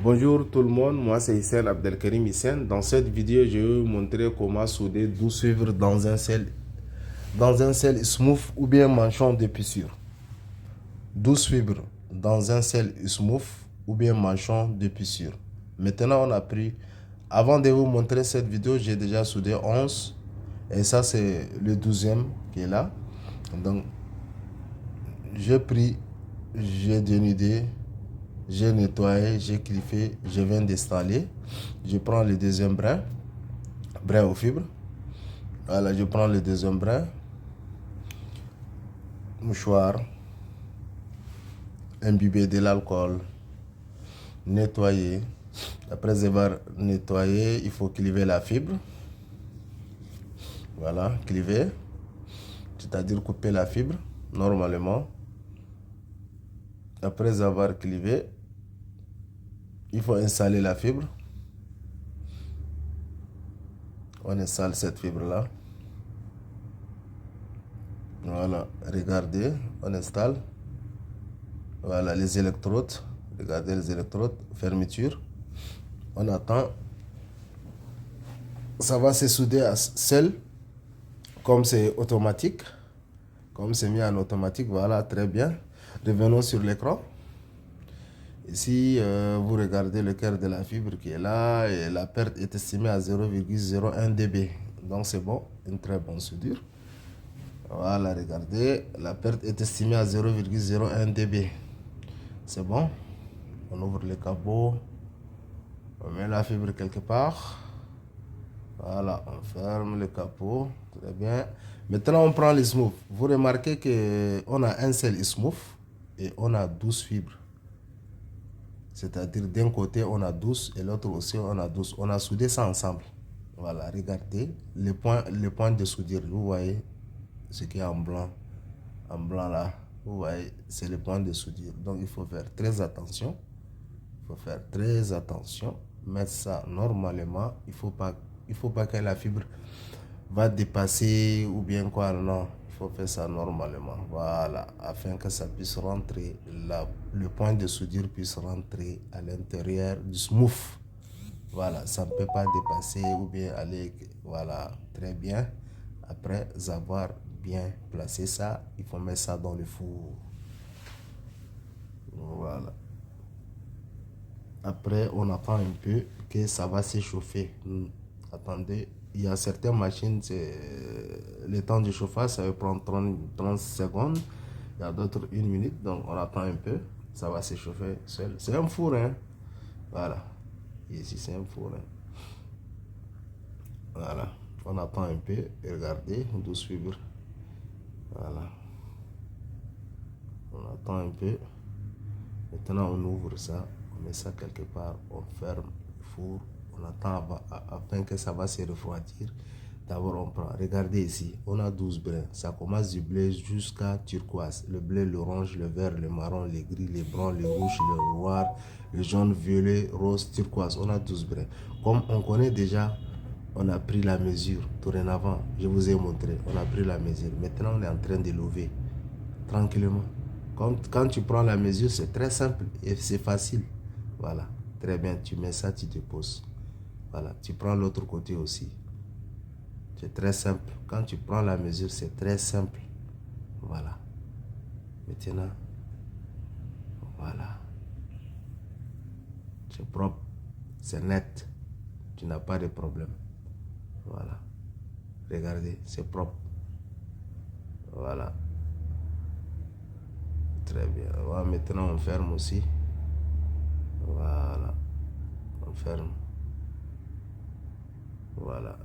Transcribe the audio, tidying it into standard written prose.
Bonjour tout le monde, moi c'est Hissène Abdelkarim Hissène. Dans cette vidéo, je vais vous montrer comment souder 12 fibres dans un seul smooth ou bien manchon d'épaisseur. 12 fibres dans un seul smooth ou bien manchon d'épaisseur. Maintenant, on a pris, avant de vous montrer cette vidéo, j'ai déjà soudé 11 et ça c'est le 12e qui est là. Donc, j'ai pris, j'ai dénudé. J'ai nettoyé, j'ai cliffé, je viens d'installer. Je prends le deuxième brin aux fibres. Voilà, je prends le deuxième brin, mouchoir, imbibé de l'alcool, nettoyer. Après avoir nettoyé, il faut cliver la fibre. Voilà, cliver, c'est-à-dire couper la fibre normalement. Après avoir clivé, il faut installer la fibre. On installe cette fibre-là. Voilà, regardez, on installe. Voilà, les électrodes. Regardez les électrodes, fermeture. On attend. Ça va se souder à seul. Comme c'est automatique. Comme c'est mis en automatique, voilà, très bien. Revenons sur l'écran. Ici, vous regardez le cœur de la fibre qui est là et la perte est estimée à 0,01 dB. Donc c'est bon, une très bonne soudure. Voilà, regardez, la perte est estimée à 0,01 dB. C'est bon. On ouvre le capot. On met la fibre quelque part. Voilà, on ferme le capot. Très bien. Maintenant, on prend les smooth. Vous remarquez qu'on a un seul smooth et on a 12 fibres. C'est-à-dire d'un côté on a 12 et l'autre aussi on a 12. On a soudé ça ensemble. Voilà, regardez le point de soudure. Vous voyez ce qui est en blanc là. Vous voyez, c'est le point de soudure. Donc il faut faire très attention. Il faut faire très attention. Mettre ça normalement. Il faut pas que la fibre va dépasser ou bien quoi. Non, il faut faire ça normalement. Voilà, afin que ça puisse rentrer, le point de soudure puisse rentrer à l'intérieur du smooth. Voilà, ça ne peut pas dépasser ou bien aller. Voilà, très bien. Après avoir bien placé ça, il faut mettre ça dans le four. Voilà. Après, on attend un peu que ça va s'échauffer. Attendez, il y a certaines machines, le temps de chauffage, ça va prendre 30 secondes. Il y a d'autres 1 minute, donc on attend un peu. Ça va s'échauffer seul. C'est un four, hein. Voilà. Ici, c'est un four, hein. Voilà. On attend un peu. Et regardez, 12 fibres. Voilà. On attend un peu. Maintenant, on ouvre ça. On met ça quelque part. On ferme le four. On attend afin que ça va se refroidir. D'abord, on prend. Regardez ici. On a 12 brins. Ça commence du bleu jusqu'à turquoise. Le bleu, l'orange, le vert, le marron, le gris, le brun, le rouge, le noir, le jaune, violet, rose, turquoise. On a 12 brins. Comme on connaît déjà, on a pris la mesure. Dorénavant, je vous ai montré. On a pris la mesure. Maintenant, on est en train de lever. Tranquillement. Quand tu prends la mesure, c'est très simple et c'est facile. Voilà. Très bien. Tu mets ça, tu te poses. Voilà. Tu prends l'autre côté aussi. C'est très simple. Quand tu prends la mesure, c'est très simple. Voilà. Maintenant, voilà. C'est propre. C'est net. Tu n'as pas de problème. Voilà. Regardez, c'est propre. Voilà. Très bien. Voilà, maintenant, on ferme aussi. Voilà. On ferme. Voilà.